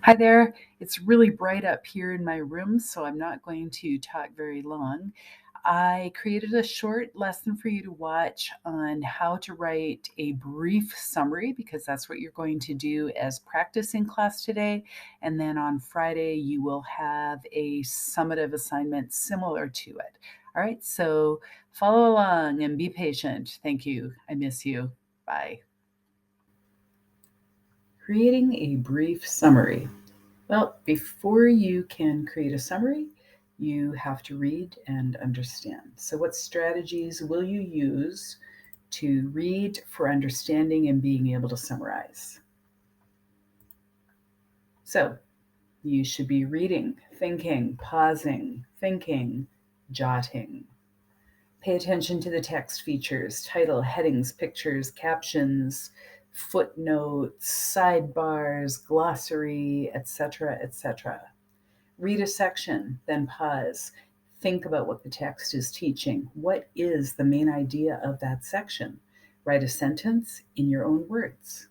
Hi there. It's really bright up here in my room, so I'm not going to talk very long. I created a short lesson for you to watch on how to write a brief summary because that's what you're going to do as practice in class today. And then on Friday, you will have a summative assignment similar to it. All right, so follow along and be patient. Thank you. I miss you. Bye. Creating a brief summary. Well, before you can create a summary, you have to read and understand. So, what strategies will you use to read for understanding and being able to summarize? So, you should be reading, thinking, pausing, thinking, jotting. Pay attention to the text features, title, headings, pictures, captions, footnotes, sidebars, glossary, etc., etc. Read a section, then pause. Think about what the text is teaching. What is the main idea of that section? Write a sentence in your own words.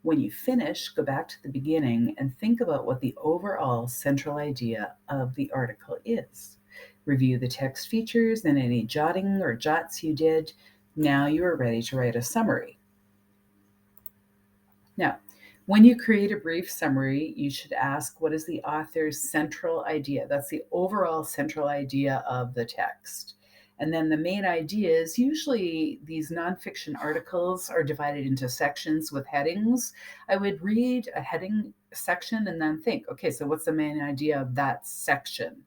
When you finish, go back to the beginning and think about what the overall central idea of the article is. Review the text features and any jotting or jots you did. Now you are ready to write a summary. Now, when you create a brief summary, you should ask, what is the author's central idea? That's the overall central idea of the text. And then the main ideas, usually these nonfiction articles are divided into sections with headings. I would read a heading section and then think, okay, so what's the main idea of that section?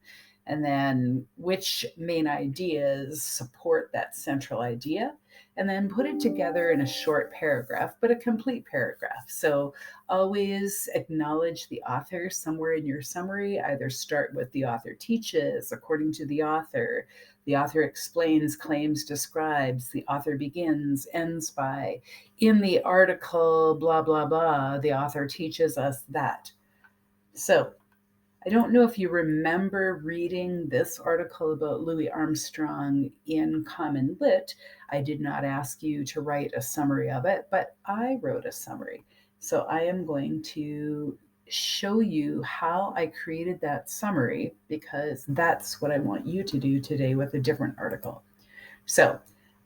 And then which main ideas support that central idea? And then put it together in a short paragraph, but a complete paragraph. So always acknowledge the author somewhere in your summary. Either start with the author teaches, according to the author explains, claims, describes, the author begins, ends by, in the article, blah, blah, blah, the author teaches us that. So I don't know if you remember reading this article about Louis Armstrong in Common Lit. I did not ask you to write a summary of it, but I wrote a summary. So I am going to show you how I created that summary because that's what I want you to do today with a different article. So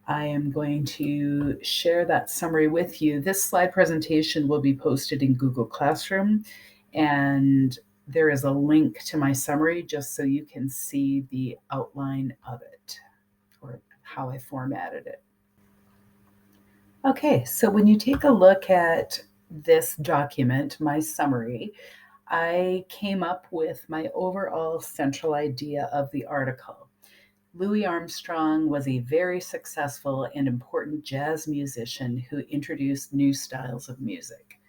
I am going to share that summary with you. This slide presentation will be posted in Google Classroom, and there is a link to my summary just so you can see the outline of it or how I formatted it. Okay, so when you take a look at this document, my summary, I came up with my overall central idea of the article. Louis Armstrong was a very successful and important jazz musician who introduced new styles of music.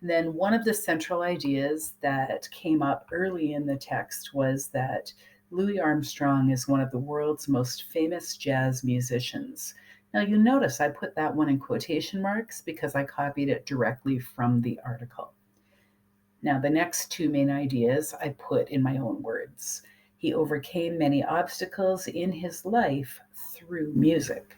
Then one of the central ideas that came up early in the text was that Louis Armstrong is one of the world's most famous jazz musicians. Now you'll notice I put that one in quotation marks because I copied it directly from the article. Now the next two main ideas I put in my own words. He overcame many obstacles in his life through music.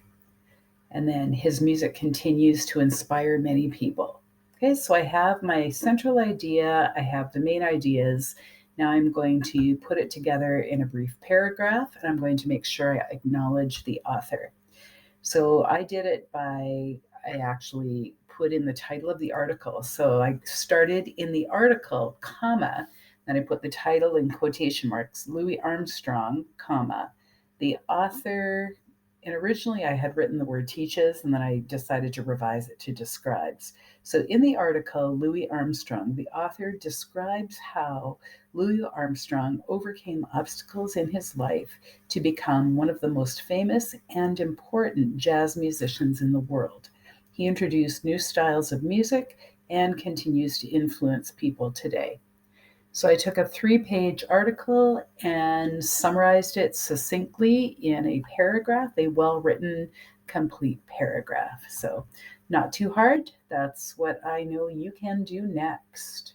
And then his music continues to inspire many people. Okay, so I have my central idea, I have the main ideas. Now I'm going to put it together in a brief paragraph, and I'm going to make sure I acknowledge the author. So I did it by, I actually put in the title of the article. So I started in the article, comma, then I put the title in quotation marks, Louis Armstrong, comma, the author. And originally I had written the word teaches, and then I decided to revise it to describes. So in the article, Louis Armstrong, the author describes how Louis Armstrong overcame obstacles in his life to become one of the most famous and important jazz musicians in the world. He introduced new styles of music and continues to influence people today. So I took a 3-page article and summarized it succinctly in a paragraph, a well-written, complete paragraph. So not too hard. That's what I know you can do next.